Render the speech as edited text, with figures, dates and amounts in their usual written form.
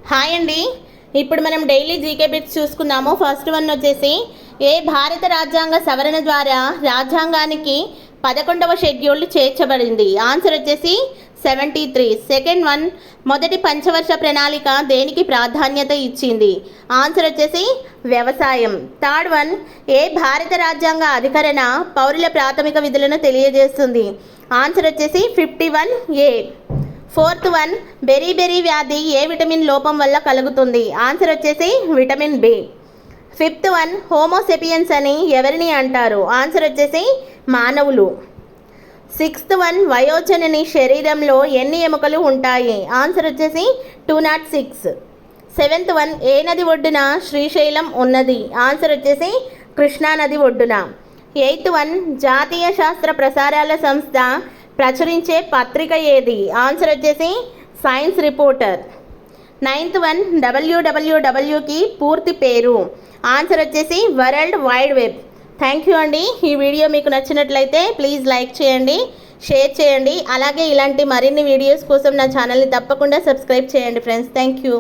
Hi అండి. ఇప్పుడు మనం డైలీ జీకే బిట్స్ చూసుకుందాము. ఫస్ట్ వన్ వచ్చేసి ఏ భారత రాజ్యాంగ సవరణ ద్వారా రాజ్యాంగానికి 11వ షెడ్యూల్ చేర్చబడింది? ఆన్సర్ వచ్చేసి 73. సెకండ్ వన్, మొదటి పంచవర్ష ప్రణాళిక దేనికి ప్రాధాన్యత ఇచ్చింది? ఆన్సర్ వచ్చేసి వ్యవసాయం. థర్డ్ వన్, ఏ భారత రాజ్యాంగ అధికరణ పౌరుల ప్రాథమిక విధులను తెలియజేస్తుంది? ఆన్సర్ వచ్చేసి 51A. ఫోర్త్ వన్, బెరీ వ్యాధి ఏ విటమిన్ లోపం వల్ల కలుగుతుంది? ఆన్సర్ వచ్చేసి vitamin B. Fifth one, homo sapiens అని ఎవరిని అంటారు? ఆన్సర్ వచ్చేసి మానవులు. సిక్స్త్ వన్, వయోజనని శరీరంలో ఎన్ని ఎముకలు ఉంటాయి? ఆన్సర్ వచ్చేసి 206. సెవెంత్ వన్, ఏ నది ఒడ్డున శ్రీశైలం ఉన్నది? ఆన్సర్ వచ్చేసి కృష్ణానది ఒడ్డున. ఎయిత్ వన్, జాతీయ శాస్త్ర ప్రసారాల సంస్థ ప్రచురించే పత్రిక ఏది? ఆన్సర్ వచ్చేసి సైన్స్ రిపోర్టర్. నైన్త్ వన్, డబ్ల్యూడబ్ల్యూడబ్ల్యూకి పూర్తి పేరు? ఆన్సర్ వచ్చేసి world wide web. Thank you అండి. ఈ వీడియో మీకు నచ్చినట్లయితే ప్లీజ్ లైక్ చేయండి, షేర్ చేయండి. అలాగే ఇలాంటి మరిన్ని వీడియోస్ కోసం నా ఛానల్ని తప్పకుండా సబ్స్క్రైబ్ చేయండి ఫ్రెండ్స్. Thank you.